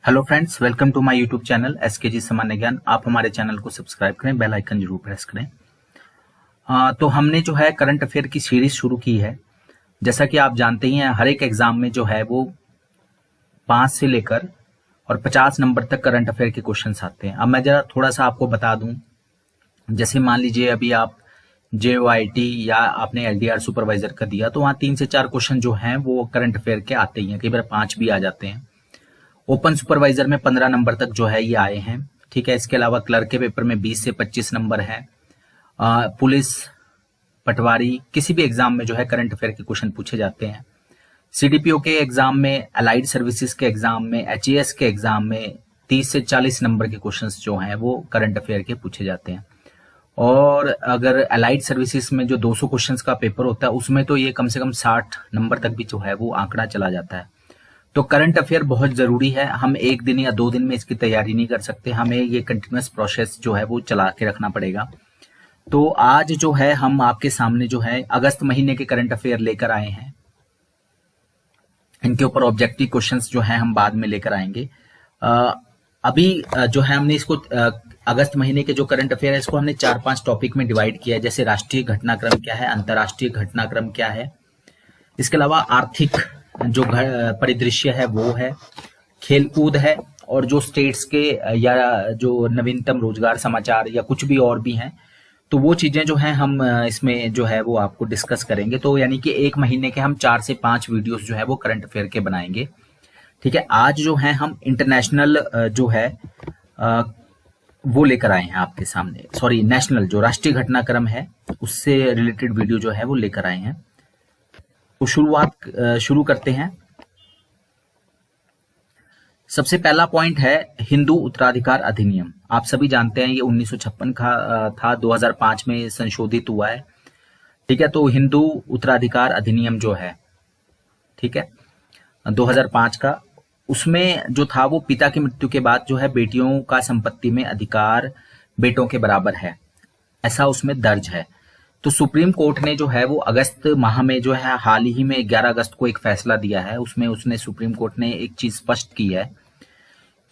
Hello friends, welcome to my YouTube channel SKG Samanya Gyan. आप हमारे channel को सब्सक्राइब करें, बेल आइकन जरूर प्रेस करें। तो हमने जो है करंट अफेयर की सीरीज शुरू की है। जैसा कि आप जानते ही हैं, हर एक एग्जाम में जो है वो 5 से लेकर और 50 नंबर तक करंट अफेयर के क्वेश्चंस आते हैं। अब मैं जरा थोड़ा सा आपको बता दूं, जैसे मान लीजिए अभी आप JOIT या आपने LDR सुपरवाइजर का दिया, तो वहाँ 3 से 4 क्वेश्चन जो हैं वो करंट अफेयर के आते ही हैं, कई बार 5 भी आ जाते हैं। ओपन सुपरवाइजर में 15 नंबर तक जो है ये आए हैं, ठीक है। इसके अलावा क्लर्क के पेपर में 20 से 25 नंबर है। पुलिस, पटवारी, किसी भी एग्जाम में जो है करंट अफेयर के क्वेश्चन पूछे जाते हैं। CDPO के एग्जाम में, अलाइड सर्विसेज के एग्जाम में, HAS के एग्जाम में 30 से 40 नंबर के क्वेश्चंस जो हैं वो करंट अफेयर के पूछे जाते हैं। और अगर अलाइड सर्विसेज में जो 200 क्वेश्चंस का पेपर होता है, उसमें तो ये कम से कम 60 नंबर तक भी जो है वो आंकड़ा चला जाता है। तो करंट अफेयर बहुत जरूरी है। हम एक दिन या 2 दिन में इसकी तैयारी नहीं कर सकते, हमें ये कंटिन्यूअस प्रोसेस जो है वो चला के रखना पड़ेगा। तो आज जो है हम आपके सामने जो है अगस्त महीने के करंट अफेयर लेकर आए हैं। इनके ऊपर ऑब्जेक्टिव क्वेश्चंस जो है हम बाद में लेकर आएंगे। अभी जो है हमने इसको अगस्त महीने के जो करंट अफेयर है इसको हमने 4-5 टॉपिक में डिवाइड किया है। जैसे राष्ट्रीय घटनाक्रम क्या है, अंतर्राष्ट्रीय घटनाक्रम क्या है, इसके अलावा आर्थिक जो परिदृश्य है वो है, खेलकूद है, और जो स्टेट्स के या जो नवीनतम रोजगार समाचार या कुछ भी और भी हैं, तो वो चीजें जो हैं हम इसमें जो है वो आपको डिस्कस करेंगे। तो यानी कि एक महीने के हम 4 से 5 वीडियोस जो है वो करंट अफेयर के बनाएंगे, ठीक है। आज जो है हम इंटरनेशनल जो है वो लेकर आए हैं आपके सामने, सॉरी नेशनल, जो राष्ट्रीय घटनाक्रम है उससे रिलेटेड वीडियो जो है वो लेकर आए हैं। तो शुरू करते हैं। सबसे पहला पॉइंट है हिंदू उत्तराधिकार अधिनियम। आप सभी जानते हैं ये 1956 का था, 2005 में संशोधित हुआ है, ठीक है। तो हिंदू उत्तराधिकार अधिनियम जो है, ठीक है, 2005 का, उसमें जो था वो पिता की मृत्यु के बाद जो है बेटियों का संपत्ति में अधिकार बेटों के बराबर है, ऐसा उसमें दर्ज है। तो सुप्रीम कोर्ट ने जो है वो अगस्त माह में जो है हाल ही में 11 अगस्त को एक फैसला दिया है। उसमें उसने सुप्रीम कोर्ट ने एक चीज स्पष्ट की है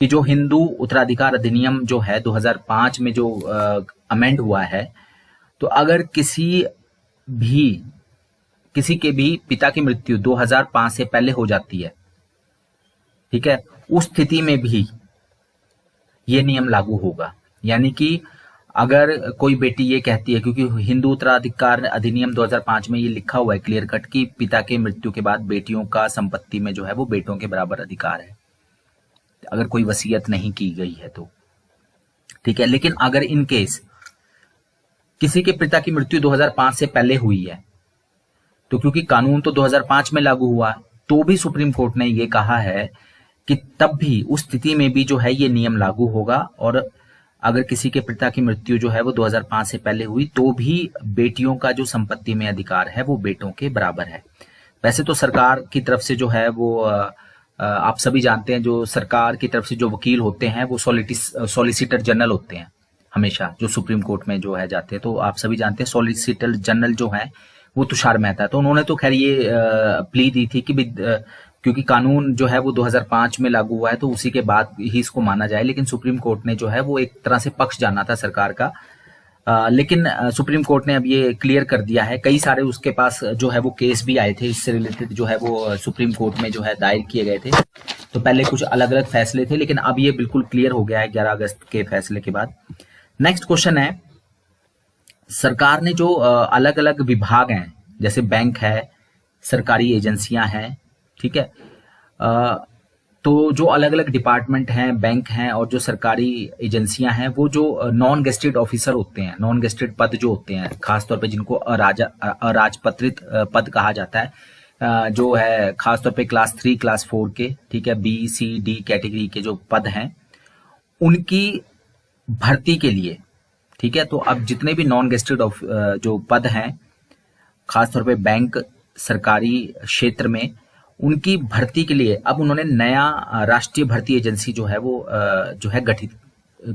कि जो हिंदू उत्तराधिकार अधिनियम जो है 2005 में जो अमेंड हुआ है, तो अगर किसी के भी पिता की मृत्यु 2005 से पहले हो जाती है, ठीक है, उस स्थिति में भी ये नियम लागू होगा। यानी कि अगर कोई बेटी ये कहती है, क्योंकि हिंदू उत्तराधिकार अधिनियम 2005 में ये लिखा हुआ है क्लियर कट कि पिता के मृत्यु के बाद बेटियों का संपत्ति में जो है वो बेटों के बराबर अधिकार है, अगर कोई वसीयत नहीं की गई है तो, ठीक है। लेकिन अगर इन केस किसी के पिता की मृत्यु 2005 से पहले हुई है, तो क्योंकि कानून तो 2005 में लागू हुआ, तो भी सुप्रीम कोर्ट ने ये कहा है कि तब भी उस स्थिति में भी जो है ये नियम लागू होगा। और अगर किसी के पिता की मृत्यु जो है वो 2005 से पहले हुई, तो भी बेटियों का जो संपत्ति में अधिकार है वो बेटों के बराबर है। वैसे तो सरकार की तरफ से जो है वो आप सभी जानते हैं, जो सरकार की तरफ से जो वकील होते हैं वो सॉलिसिटर जनरल होते हैं हमेशा, जो सुप्रीम कोर्ट में जो है जाते हैं। तो आप सभी जानते हैं सॉलिसिटर जनरल जो है वो तुषार मेहता। तो उन्होंने तो खैर ये प्ली दी थी कि क्योंकि कानून जो है वो 2005 में लागू हुआ है तो उसी के बाद ही इसको माना जाए। लेकिन सुप्रीम कोर्ट ने जो है वो एक तरह से पक्ष जाना था सरकार का, लेकिन सुप्रीम कोर्ट ने अब ये क्लियर कर दिया है। कई सारे उसके पास जो है वो केस भी आए थे इससे रिलेटेड, जो है वो सुप्रीम कोर्ट में जो है दायर किए गए थे। तो पहले कुछ अलग अलग फैसले थे, लेकिन अब ये बिल्कुल क्लियर हो गया है 11 अगस्त के फैसले के बाद। नेक्स्ट क्वेश्चन है, सरकार ने जो अलग अलग विभाग हैं, जैसे बैंक है, सरकारी एजेंसियां हैं, ठीक है, तो जो अलग अलग डिपार्टमेंट हैं, बैंक हैं और जो सरकारी एजेंसियां हैं, वो जो नॉन गेस्टेड ऑफिसर होते हैं, नॉन गेस्टेड पद जो होते हैं, खासतौर पे जिनको अराजपत्रित पद कहा जाता है, जो है खासतौर पे क्लास 3 क्लास 4 के, ठीक है, B, C, D कैटेगरी के जो पद हैं, उनकी भर्ती के लिए, ठीक है। तो अब जितने भी नॉन गेस्टेड जो पद हैं, खासतौर पे बैंक, सरकारी क्षेत्र में, उनकी भर्ती के लिए अब उन्होंने नया राष्ट्रीय भर्ती एजेंसी जो है वो जो है गठित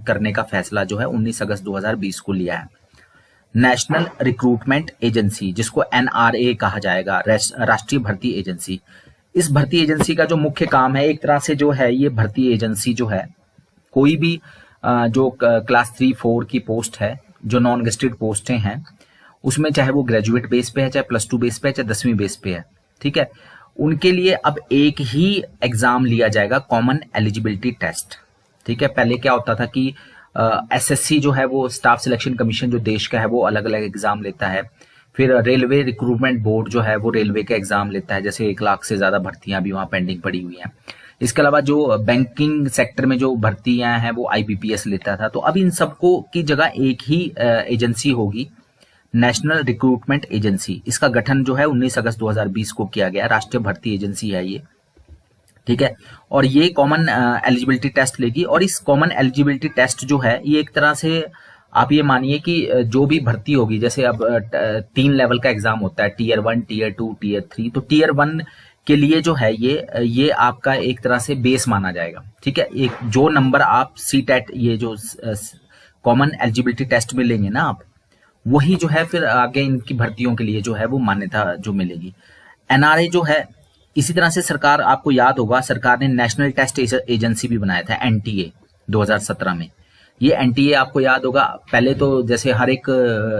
करने का फैसला जो है 19 अगस्त 2020 को लिया है। नेशनल रिक्रूटमेंट एजेंसी, जिसको NRA कहा जाएगा, राष्ट्रीय भर्ती एजेंसी, इस भर्ती एजेंसी का जो मुख्य काम है, एक तरह से जो है ये भर्ती एजेंसी जो है, कोई भी जो क्लास 3-4 की पोस्ट है, जो नॉन गेस्टेड पोस्टें हैं, उसमें चाहे वो ग्रेजुएट बेस पे है, चाहे +2 बेस पे है, चाहे 10वीं बेस पे है, ठीक है, उनके लिए अब एक ही एग्जाम लिया जाएगा, कॉमन एलिजिबिलिटी टेस्ट। ठीक है, पहले क्या होता था कि एसएससी जो है वो स्टाफ सिलेक्शन कमीशन जो देश का है वो अलग अलग एग्जाम लेता है, फिर रेलवे रिक्रूटमेंट बोर्ड जो है वो रेलवे का एग्जाम लेता है, जैसे 1 लाख से ज्यादा भर्तियां भी वहां पेंडिंग पड़ी हुई हैं। इसके अलावा जो बैंकिंग सेक्टर में जो भर्तियां हैं वो आईबीपीएस लेता था। तो अब इन सबको की जगह एक ही एजेंसी होगी, नेशनल रिक्रूटमेंट एजेंसी। इसका गठन जो है 19 अगस्त 2020 को किया गया, राष्ट्रीय भर्ती एजेंसी है ये, ठीक है। और ये कॉमन एलिजिबिलिटी टेस्ट लेगी, और इस कॉमन एलिजिबिलिटी टेस्ट जो है ये एक तरह से आप ये मानिए कि जो भी भर्ती होगी, जैसे अब 3 लेवल का एग्जाम होता है, टीयर 1, टीयर 2, टीयर 3। तो टीयर 1 के लिए जो है ये आपका एक तरह से बेस माना जाएगा, ठीक है। एक जो नंबर आप सीटेट, ये जो कॉमन एलिजिबिलिटी टेस्ट में लेंगे ना आप, वही जो है फिर आगे इनकी भर्तियों के लिए जो है वो मान्यता जो मिलेगी। एनआरए जो है, इसी तरह से सरकार, आपको याद होगा सरकार ने नेशनल टेस्ट एजेंसी भी बनाया था, एनटीए, 2017 में। ये एनटीए आपको याद होगा, पहले तो जैसे हर एक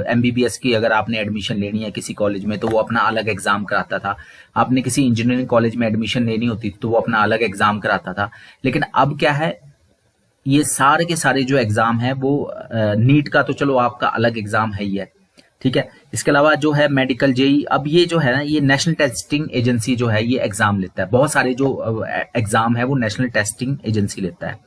एमबीबीएस की अगर आपने एडमिशन लेनी है किसी कॉलेज में तो वो अपना अलग एग्जाम कराता था, आपने किसी इंजीनियरिंग कॉलेज में एडमिशन लेनी होती तो वो अपना अलग एग्जाम कराता था। लेकिन अब क्या है, ये सारे के सारे जो एग्जाम है वो नीट का तो चलो आपका अलग एग्जाम है ही है, ठीक है। इसके अलावा जो है मेडिकल, जेई, अब ये जो है ना, ये नेशनल टेस्टिंग एजेंसी जो है ये एग्जाम लेता है। बहुत सारे जो एग्जाम है वो नेशनल टेस्टिंग एजेंसी लेता है,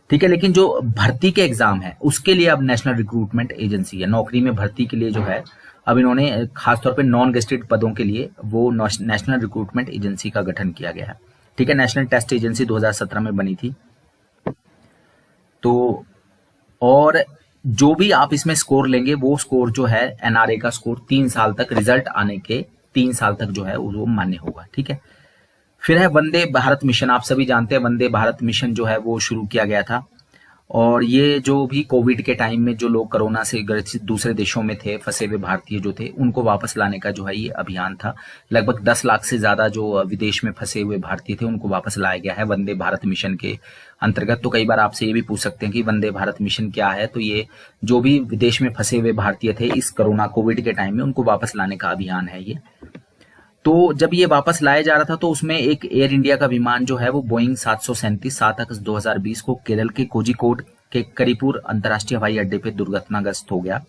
ठीक है। लेकिन जो भर्ती के एग्जाम है उसके लिए अब नेशनल रिक्रूटमेंट एजेंसी है। नौकरी में भर्ती के लिए जो है अब इन्होंने खासतौर पे नॉन गेस्टेड पदों के लिए वो नेशनल रिक्रूटमेंट एजेंसी का गठन किया गया है, ठीक है। नेशनल टेस्ट एजेंसी 2017 में बनी थी। तो और जो भी आप इसमें स्कोर लेंगे वो स्कोर जो है एनआरए का स्कोर 3 साल तक, रिजल्ट आने के 3 साल तक जो है वो मान्य होगा, ठीक है। फिर है वंदे भारत मिशन। आप सभी जानते हैं वंदे भारत मिशन जो है वो शुरू किया गया था, और ये जो भी कोविड के टाइम में जो लोग कोरोना से ग्रसित दूसरे देशों में थे, फंसे हुए भारतीय जो थे, उनको वापस लाने का जो है ये अभियान था। लगभग 10 लाख से ज्यादा जो विदेश में फंसे हुए भारतीय थे उनको वापस लाया गया है वंदे भारत मिशन के अंतर्गत। तो कई बार आपसे ये भी पूछ सकते हैं कि वंदे भारत मिशन क्या है। तो ये जो भी विदेश में फंसे हुए भारतीय थे इस कोरोना कोविड के टाइम में, उनको वापस लाने का अभियान है ये। तो जब ये वापस लाया जा रहा था तो उसमें एक एयर इंडिया का विमान जो है वो बोइंग 737 7 अगस्त 2020 को केरल के कोझिकोड के करीपुर अंतर्राष्ट्रीय हवाई अड्डे पे दुर्घटनाग्रस्त हो गया,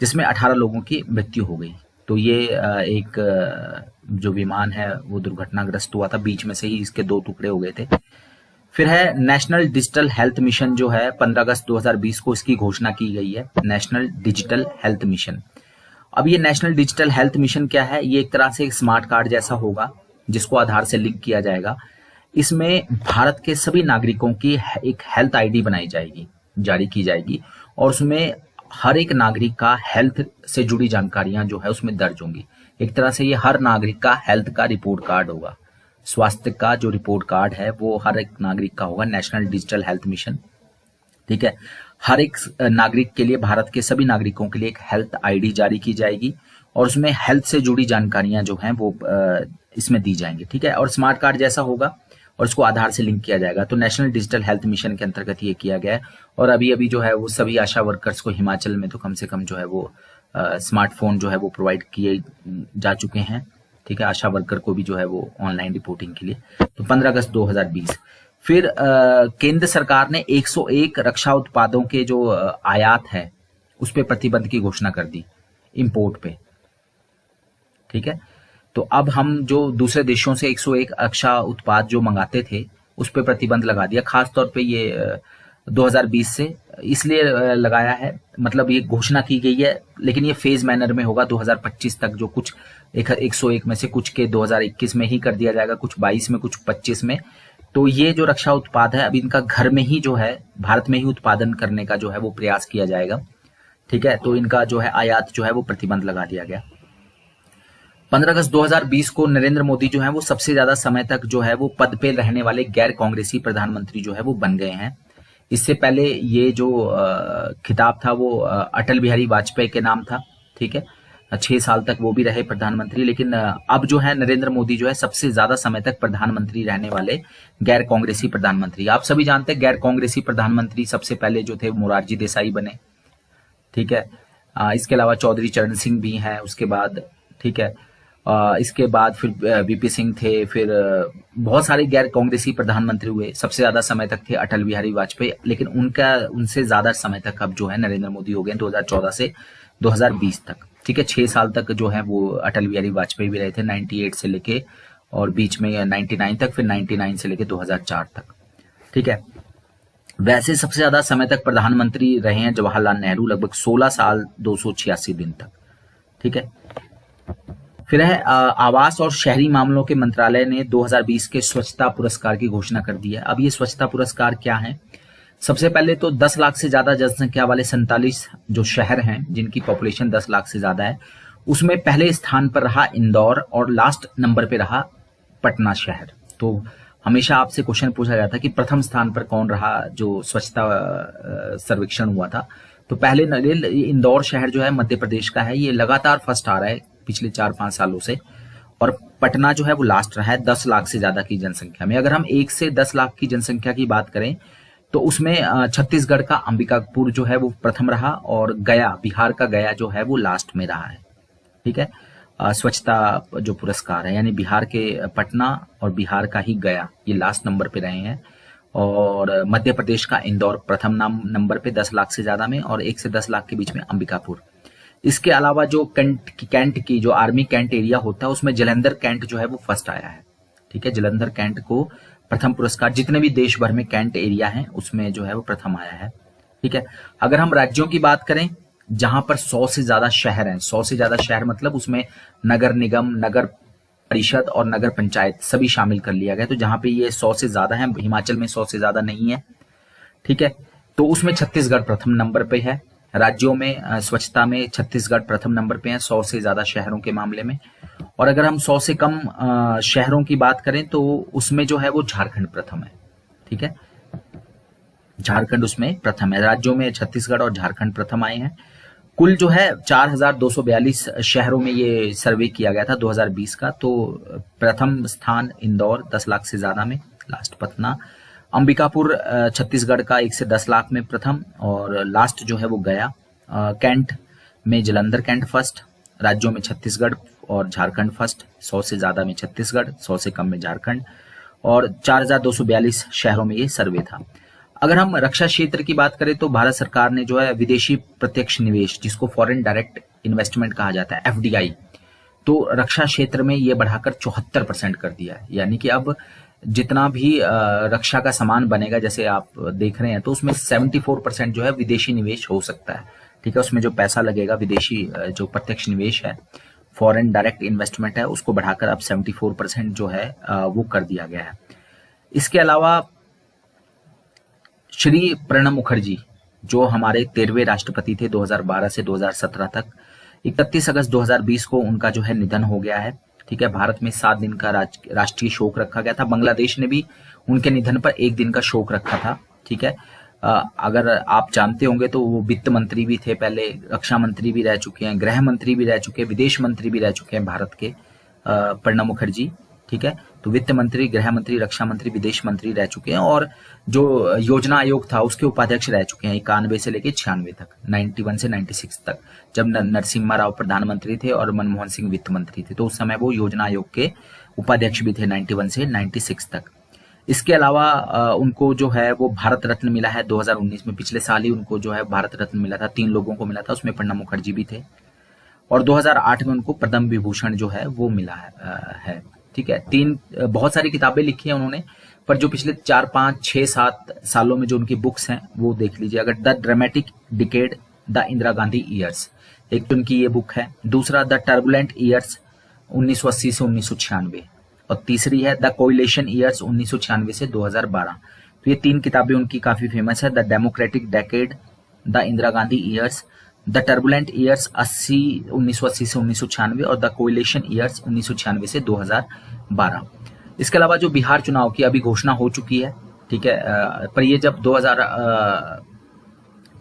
जिसमें 18 लोगों की मृत्यु हो गई। तो ये एक जो विमान है वो दुर्घटनाग्रस्त हुआ था, बीच में से ही इसके 2 टुकड़े हो गए थे। फिर है नेशनल डिजिटल हेल्थ मिशन जो है 15 अगस्त 2020 को इसकी घोषणा की गई है, नेशनल डिजिटल हेल्थ मिशन। अब ये नेशनल डिजिटल हेल्थ मिशन क्या है, ये एक तरह से एक स्मार्ट कार्ड जैसा होगा जिसको आधार से लिंक किया जाएगा। इसमें भारत के सभी नागरिकों की एक हेल्थ आईडी बनाई जाएगी, जारी की जाएगी, और उसमें हर एक नागरिक का हेल्थ से जुड़ी जानकारियां जो है उसमें दर्ज होंगी। एक तरह से ये हर नागरिक का हेल्थ का रिपोर्ट कार्ड होगा, स्वास्थ्य का जो रिपोर्ट कार्ड है वो हर एक नागरिक का होगा, नेशनल डिजिटल हेल्थ मिशन, ठीक है। हर एक नागरिक के लिए, भारत के सभी नागरिकों के लिए एक हेल्थ आईडी जारी की जाएगी, और उसमें हेल्थ से जुड़ी जानकारियां जो हैं वो इसमें दी जाएंगी, ठीक है। और स्मार्ट कार्ड जैसा होगा और इसको आधार से लिंक किया जाएगा। तो नेशनल डिजिटल हेल्थ मिशन के अंतर्गत ये किया गया है। और अभी अभी जो है वो सभी आशा वर्कर्स को हिमाचल में तो कम से कम जो है वो स्मार्टफोन जो है वो प्रोवाइड किए जा चुके हैं, ठीक है, आशा वर्कर को भी जो है वो ऑनलाइन रिपोर्टिंग के लिए। तो 15 अगस्त 2020। फिर केंद्र सरकार ने 101 रक्षा उत्पादों के जो आयात है उस पर प्रतिबंध की घोषणा कर दी, इंपोर्ट पे, ठीक है। तो अब हम जो दूसरे देशों से 101 रक्षा उत्पाद जो मंगाते थे उस पर प्रतिबंध लगा दिया। खास तौर पे ये 2020 से इसलिए लगाया है, मतलब ये घोषणा की गई है, लेकिन ये फेज मैनर में होगा 2025 तक। जो कुछ 101 में से कुछ के 2021 में ही कर दिया जाएगा, कुछ 22 में, कुछ 25 में। तो ये जो रक्षा उत्पाद है अब इनका घर में ही जो है भारत में ही उत्पादन करने का जो है वो प्रयास किया जाएगा, ठीक है। तो इनका जो है आयात जो है वो प्रतिबंध लगा दिया गया। 15 अगस्त 2020 को नरेंद्र मोदी जो है वो सबसे ज्यादा समय तक जो है वो पद पे रहने वाले गैर कांग्रेसी प्रधानमंत्री जो है वो बन गए हैं। इससे पहले ये जो खिताब था वो अटल बिहारी वाजपेयी के नाम था, ठीक है। 6 साल तक वो भी रहे प्रधानमंत्री। लेकिन अब जो है नरेंद्र मोदी जो है सबसे ज्यादा समय तक प्रधानमंत्री रहने वाले गैर कांग्रेसी प्रधानमंत्री। आप सभी जानते हैं गैर कांग्रेसी प्रधानमंत्री सबसे पहले जो थे मोरारजी देसाई बने, ठीक है। इसके अलावा चौधरी चरण सिंह भी हैं उसके बाद, ठीक है। इसके बाद फिर वीपी सिंह थे, फिर बहुत सारे गैर कांग्रेसी प्रधानमंत्री हुए। सबसे ज्यादा समय तक थे अटल बिहारी वाजपेयी, लेकिन उनसे ज्यादा समय तक अब जो है नरेंद्र मोदी हो गए 2014 से 2020 तक, ठीक है। 6 साल तक जो है वो अटल बिहारी वाजपेयी भी रहे थे 98 से लेके, और बीच में 99 तक, फिर 99 से लेके 2004 तक, ठीक है। वैसे सबसे ज्यादा समय तक प्रधानमंत्री रहे हैं जवाहरलाल नेहरू, लगभग 16 साल 286 दिन तक, ठीक है। फिर है आवास और शहरी मामलों के मंत्रालय ने 2020 के स्वच्छता पुरस्कार की घोषणा कर दी है। अब ये स्वच्छता पुरस्कार क्या है? सबसे पहले तो 10 लाख से ज्यादा जनसंख्या वाले 47 जो शहर हैं जिनकी पॉपुलेशन 10 लाख से ज्यादा है, उसमें पहले स्थान पर रहा इंदौर और लास्ट नंबर पे रहा पटना शहर। तो हमेशा आपसे क्वेश्चन पूछा जाता है कि प्रथम स्थान पर कौन रहा जो स्वच्छता सर्वेक्षण हुआ था। तो पहले इंदौर शहर जो है मध्य प्रदेश का है, ये लगातार फर्स्ट आ रहा है पिछले 4-5 सालों से, और पटना जो है वो लास्ट रहा है 10 लाख से ज्यादा की जनसंख्या में। अगर हम 1 से 10 लाख की जनसंख्या की बात करें तो उसमें छत्तीसगढ़ का अंबिकापुर जो है वो प्रथम रहा, और गया, बिहार का गया जो है वो लास्ट में रहा है, ठीक है। स्वच्छता जो पुरस्कार है, यानी बिहार के पटना और बिहार का ही गया, ये लास्ट नंबर पे रहे हैं। और मध्य प्रदेश का इंदौर प्रथम नंबर पे 10 लाख से ज्यादा में, और 1 से 10 लाख के बीच में अंबिकापुर। इसके अलावा जो कैंट की जो आर्मी कैंट एरिया होता है उसमें जलंधर कैंट जो है वो फर्स्ट आया है, ठीक है। जलंधर कैंट को प्रथम पुरस्कार, जितने भी देश भर में कैंट एरिया हैं उसमें जो है वो प्रथम आया है, ठीक है। अगर हम राज्यों की बात करें जहां पर 100 से ज्यादा शहर हैं, 100 से ज्यादा शहर मतलब उसमें नगर निगम, नगर परिषद और नगर पंचायत सभी शामिल कर लिया गया, तो जहां पे ये 100 से ज्यादा है, हिमाचल में 100 से ज्यादा नहीं है, ठीक है। तो उसमें छत्तीसगढ़ प्रथम नंबर पे है। राज्यों में स्वच्छता में छत्तीसगढ़ प्रथम नंबर पे है 100 से ज्यादा शहरों के मामले में। और अगर हम 100 से कम शहरों की बात करें तो उसमें जो है वो झारखंड प्रथम है, ठीक है। झारखंड उसमें प्रथम है। राज्यों में छत्तीसगढ़ और झारखंड प्रथम आए हैं। कुल जो है 4242 शहरों में ये सर्वे किया गया था 2020 का। तो प्रथम स्थान इंदौर 10 लाख से ज्यादा में, लास्ट पटना। अंबिकापुर छत्तीसगढ़ का 1 से 10 लाख में प्रथम, और लास्ट जो है वो गया। कैंट में जलंधर कैंट फर्स्ट, राज्यों में छत्तीसगढ़ और झारखंड फर्स्ट, 100 से ज्यादा में छत्तीसगढ़, 100 से कम में झारखंड, और 4242 शहरों में ये सर्वे था। अगर हम रक्षा क्षेत्र की बात करें तो भारत सरकार ने जो है विदेशी प्रत्यक्ष निवेश, जिसको फॉरेन डायरेक्ट इन्वेस्टमेंट कहा जाता है, एफडीआई, तो रक्षा क्षेत्र में ये बढ़ाकर 74% कर दिया है। यानी कि अब जितना भी रक्षा का सामान बनेगा, जैसे आप देख रहे हैं, तो उसमें 74% जो है विदेशी निवेश हो सकता है, ठीक है। उसमें जो पैसा लगेगा विदेशी जो प्रत्यक्ष निवेश है, फॉरेन डायरेक्ट इन्वेस्टमेंट है, उसको बढ़ाकर अब 74% जो है वो कर दिया गया है। इसके अलावा श्री प्रणब मुखर्जी जो हमारे 13वें राष्ट्रपति थे 2012 से 2017 तक, 31 अगस्त 2020 को उनका जो है निधन हो गया है, ठीक है। भारत में 7 दिन का राष्ट्रीय शोक रखा गया था। बांग्लादेश ने भी उनके निधन पर 1 दिन का शोक रखा था, ठीक है। अगर आप जानते होंगे तो वो वित्त मंत्री भी थे पहले, रक्षा मंत्री भी रह चुके हैं, गृह मंत्री भी रह चुके हैं, विदेश मंत्री भी रह चुके हैं भारत के प्रणब मुखर्जी, ठीक है। तो वित्त मंत्री, गृह मंत्री, रक्षा मंत्री, विदेश मंत्री रह चुके हैं, और जो योजना आयोग था उसके उपाध्यक्ष रह चुके हैं 91 से लेके 96 तक, 91 से 96 तक, जब नरसिम्हा राव प्रधानमंत्री थे और मनमोहन सिंह वित्त मंत्री थे, तो उस समय वो योजना आयोग के उपाध्यक्ष भी थे 91 से 96 तक। इसके अलावा उनको जो है वो भारत रत्न मिला है 2019 में, पिछले साल ही उनको जो है भारत रत्न मिला था, 3 लोगों को मिला था, उसमें प्रणब मुखर्जी भी थे। और 2008 में उनको पद्म विभूषण जो है वो मिला है, ठीक है। 3 बहुत सारी किताबें लिखी हैं उन्होंने, पर जो पिछले 4, 5, 6, 7 सालों में जो उनकी बुक्स हैं वो देख लीजिए। अगर the dramatic decade, the Indira Gandhi years, एक तो उनकी ये बुक है। दूसरा द टर्बुलेंट ईयर्स 1980 से 1996, और तीसरी है द कोइलेशन ईयर्स 1996 से 2012। तो ये 3 किताबें उनकी काफी फेमस है। The democratic decade, the Indira Gandhi years, the turbulent years 1980 से 1996, और द कोइलेशन ईयर्स 1996 से 2012। इसके अलावा जो बिहार चुनाव की अभी घोषणा हो चुकी है, ठीक है, पर ये जब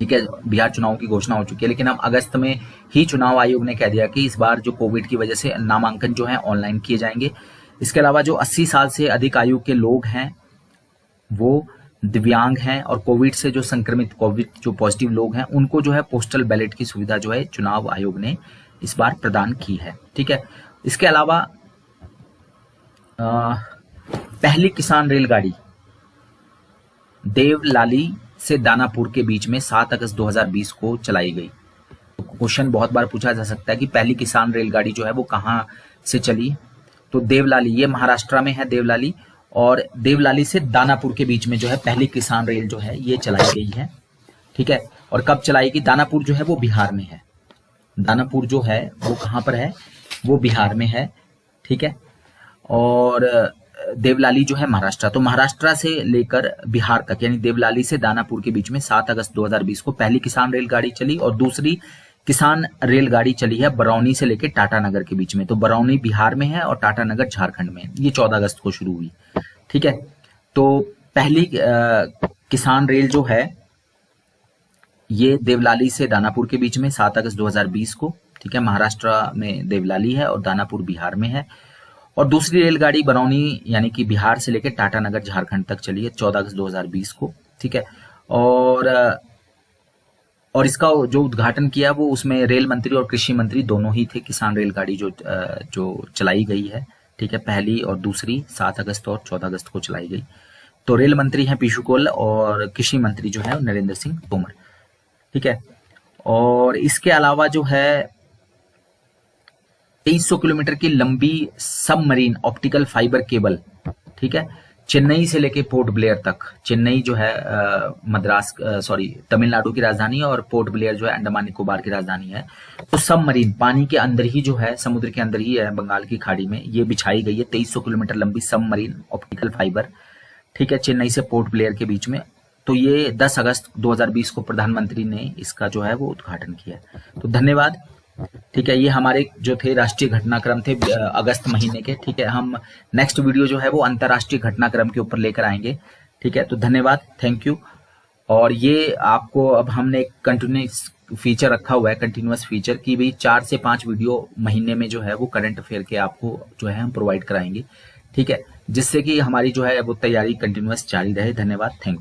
ठीक है, बिहार चुनाव की घोषणा हो चुकी है, लेकिन अब अगस्त में ही चुनाव आयोग ने कह दिया कि इस बार जो कोविड की वजह से नामांकन जो है ऑनलाइन किए जाएंगे। इसके अलावा जो 80 साल से अधिक आयु के लोग हैं, वो दिव्यांग हैं और कोविड से जो संक्रमित, कोविड जो पॉजिटिव लोग हैं, उनको जो है पोस्टल बैलेट की सुविधा जो है चुनाव आयोग ने इस बार प्रदान की है। ठीक है, इसके अलावा पहली किसान रेलगाड़ी देवलाली से दानापुर के बीच में 7 अगस्त 2020 को चलाई गई। क्वेश्चन बहुत बार पूछा जा सकता है कि पहली किसान रेलगाड़ी जो है वो कहां से चली। तो देवलाली, ये महाराष्ट्र में है देवलाली, और देवलाली से दानापुर के बीच में जो है पहली किसान रेल जो है ये चलाई गई है। ठीक है, और कब चलाई गई? दानापुर जो है वो बिहार में है। दानापुर जो है वो कहां पर है? वो बिहार में है। ठीक है, और देवलाली जो है महाराष्ट्र। तो महाराष्ट्र से लेकर बिहार तक, यानी देवलाली से दानापुर के बीच में 7 अगस्त 2020 को पहली किसान रेलगाड़ी चली, और दूसरी किसान रेलगाड़ी चली है बरौनी से लेकर टाटानगर के बीच में। तो बरौनी बिहार में है और टाटानगर झारखंड में है। ये 14 अगस्त को शुरू हुई। ठीक है, तो पहली किसान रेल जो है ये देवलाली से दानापुर के बीच में 7 अगस्त 2020 को। ठीक है, महाराष्ट्र में देवलाली है और दानापुर बिहार में है। और दूसरी रेलगाड़ी बरौनी यानी कि बिहार से लेकर टाटानगर झारखंड तक चली है 14 अगस्त 2020 को। ठीक है, और इसका जो उद्घाटन किया वो उसमें रेल मंत्री और कृषि मंत्री दोनों ही थे। किसान रेलगाड़ी जो चलाई गई है, ठीक है, पहली और दूसरी 7 अगस्त और 14 अगस्त को चलाई गई। तो रेल मंत्री हैं पीयूष गोयल और कृषि मंत्री जो है नरेंद्र सिंह तोमर। ठीक है, और इसके अलावा जो है 2300 किलोमीटर की लंबी सबमरीन ऑप्टिकल फाइबर केबल, ठीक है, चेन्नई से लेके पोर्ट ब्लेयर तक। चेन्नई जो है तमिलनाडु की राजधानी है, और पोर्ट ब्लेयर जो है अंडमान निकोबार की राजधानी है। तो सबमरीन पानी के अंदर ही जो है, समुद्र के अंदर ही है, बंगाल की खाड़ी में ये बिछाई गई है 2300 किलोमीटर लंबी सबमरीन ऑप्टिकल फाइबर। ठीक है, चेन्नई से पोर्ट ब्लेयर के बीच में। तो ये 10 अगस्त 2020 को प्रधानमंत्री ने इसका जो है वो उद्घाटन किया। तो धन्यवाद। ठीक है, ये हमारे जो थे राष्ट्रीय घटनाक्रम थे अगस्त महीने के। ठीक है, हम नेक्स्ट वीडियो जो है वो अंतर्राष्ट्रीय घटनाक्रम के ऊपर लेकर आएंगे। ठीक है, तो धन्यवाद, थैंक यू। और ये आपको अब हमने एक कंटिन्यूस फीचर रखा हुआ है, कंटिन्यूस फीचर की भी 4 से 5 वीडियो महीने में जो है वो करंट अफेयर के आपको जो है हम प्रोवाइड कराएंगे। ठीक है, जिससे कि हमारी जो है वो तैयारी कंटिन्यूस जारी रहे। धन्यवाद, थैंक यू।